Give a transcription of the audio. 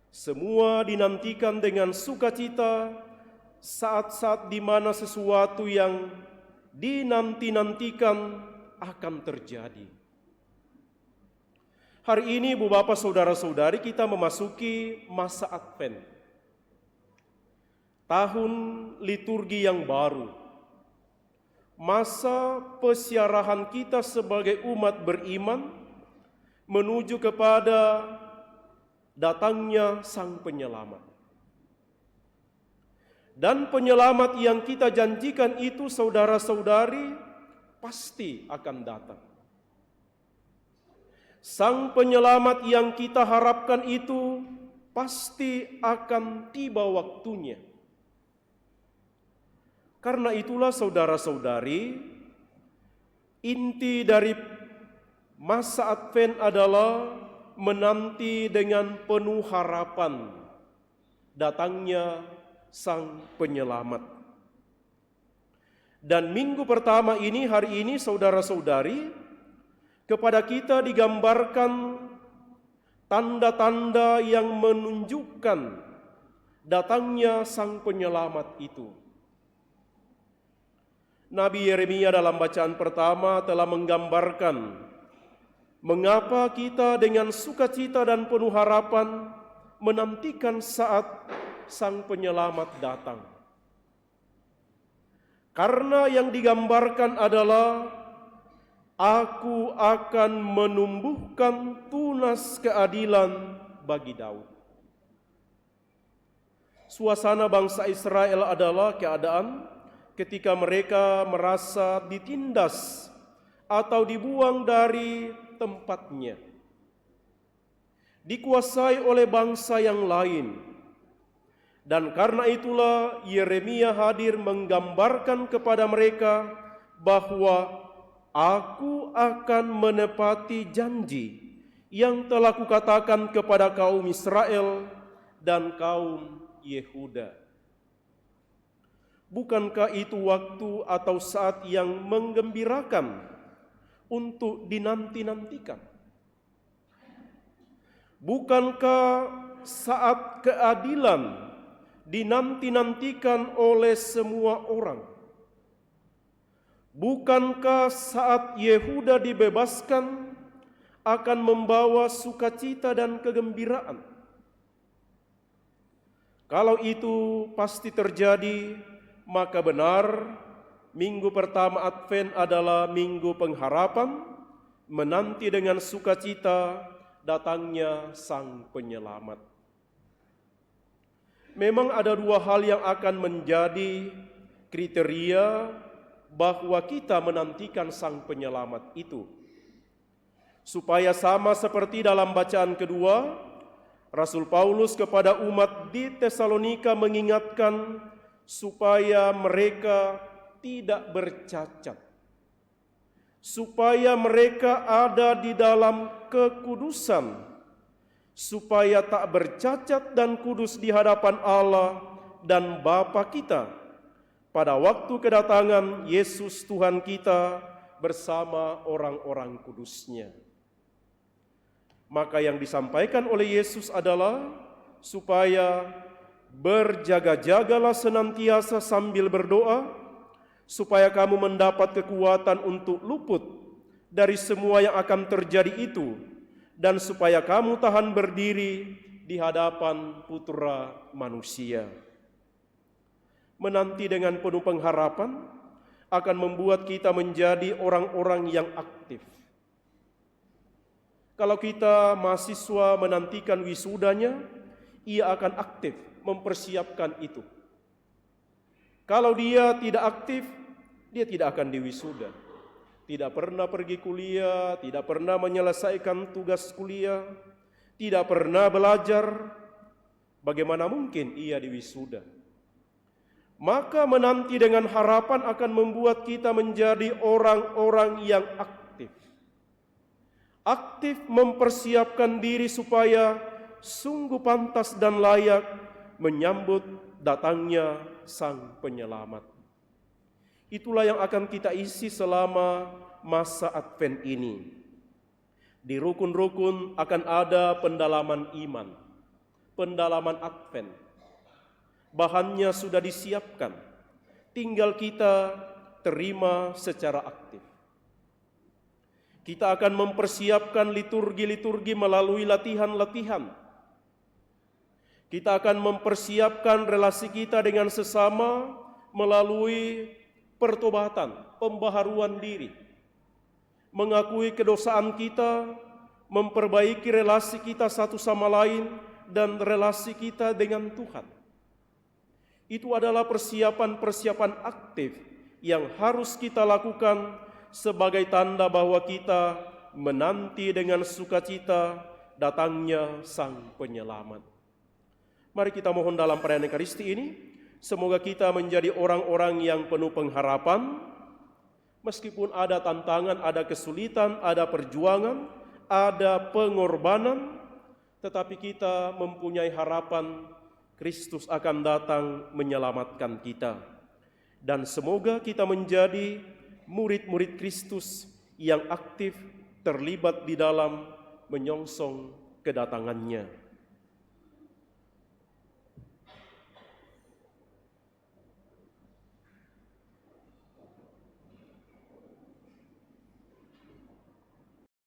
Semua dinantikan dengan sukacita saat-saat di mana sesuatu yang dinanti-nantikan akan terjadi. Hari ini, Bu Bapak, Saudara-saudari, kita memasuki masa Advent. Tahun liturgi yang baru. Masa pesiarahan kita sebagai umat beriman menuju kepada datangnya Sang Penyelamat. Dan penyelamat yang kita janjikan itu, saudara-saudari, pasti akan datang. Sang Penyelamat yang kita harapkan itu pasti akan tiba waktunya. Karena itulah, saudara-saudari, inti dari masa Advent adalah menanti dengan penuh harapan datangnya Sang Penyelamat. Dan minggu pertama ini, hari ini, saudara-saudari, kepada kita digambarkan tanda-tanda yang menunjukkan datangnya Sang Penyelamat itu. Nabi Yeremia dalam bacaan pertama telah menggambarkan mengapa kita dengan sukacita dan penuh harapan menantikan saat Sang Penyelamat datang. Karena yang digambarkan adalah Aku akan menumbuhkan tunas keadilan bagi Daud. Suasana bangsa Israel adalah keadaan ketika mereka merasa ditindas atau dibuang dari tempatnya, dikuasai oleh bangsa yang lain. Dan karena itulah Yeremia hadir menggambarkan kepada mereka bahwa Aku akan menepati janji yang telah kukatakan kepada kaum Israel dan kaum Yehuda. Bukankah itu waktu atau saat yang menggembirakan untuk dinanti-nantikan? Bukankah saat keadilan dinanti-nantikan oleh semua orang? Bukankah saat Yehuda dibebaskan akan membawa sukacita dan kegembiraan? Kalau itu pasti terjadi, maka benar minggu pertama Advent adalah minggu pengharapan, menanti dengan sukacita datangnya Sang Penyelamat. Memang ada dua hal yang akan menjadi kriteria bahwa kita menantikan Sang Penyelamat itu. Supaya sama seperti dalam bacaan kedua, Rasul Paulus kepada umat di Tesalonika mengingatkan supaya mereka tidak bercacat, supaya mereka ada di dalam kekudusan, supaya tak bercacat dan kudus di hadapan Allah dan Bapa kita pada waktu kedatangan Yesus Tuhan kita bersama orang-orang kudusnya. Maka yang disampaikan oleh Yesus adalah supaya berjaga-jagalah senantiasa sambil berdoa, supaya kamu mendapat kekuatan untuk luput dari semua yang akan terjadi itu, dan supaya kamu tahan berdiri di hadapan Putra Manusia. Menanti dengan penuh pengharapan akan membuat kita menjadi orang-orang yang aktif. Kalau kita mahasiswa menantikan wisudanya, ia akan aktif mempersiapkan itu. Kalau dia tidak aktif, dia tidak akan diwisuda. Tidak pernah pergi kuliah, tidak pernah menyelesaikan tugas kuliah, tidak pernah belajar, bagaimana mungkin ia diwisuda? Maka menanti dengan harapan akan membuat kita menjadi orang-orang yang aktif. Aktif mempersiapkan diri supaya sungguh pantas dan layak menyambut datangnya Sang Penyelamat. Itulah yang akan kita isi selama masa Advent ini. Di rukun-rukun akan ada pendalaman iman. pendalaman Advent. Bahannya sudah disiapkan, tinggal kita terima secara aktif. Kita akan mempersiapkan liturgi-liturgi melalui latihan-latihan. Kita akan mempersiapkan relasi kita dengan sesama melalui pertobatan, pembaharuan diri, mengakui kedosaan kita, memperbaiki relasi kita satu sama lain, dan relasi kita dengan Tuhan. Itu adalah persiapan-persiapan aktif yang harus kita lakukan sebagai tanda bahwa kita menanti dengan sukacita datangnya Sang Penyelamat. Mari kita mohon dalam perayaan Ekaristi ini, semoga kita menjadi orang-orang yang penuh pengharapan, meskipun ada tantangan, ada kesulitan, ada perjuangan, ada pengorbanan, tetapi kita mempunyai harapan Kristus akan datang menyelamatkan kita. Dan semoga kita menjadi murid-murid Kristus yang aktif terlibat di dalam menyongsong kedatangannya.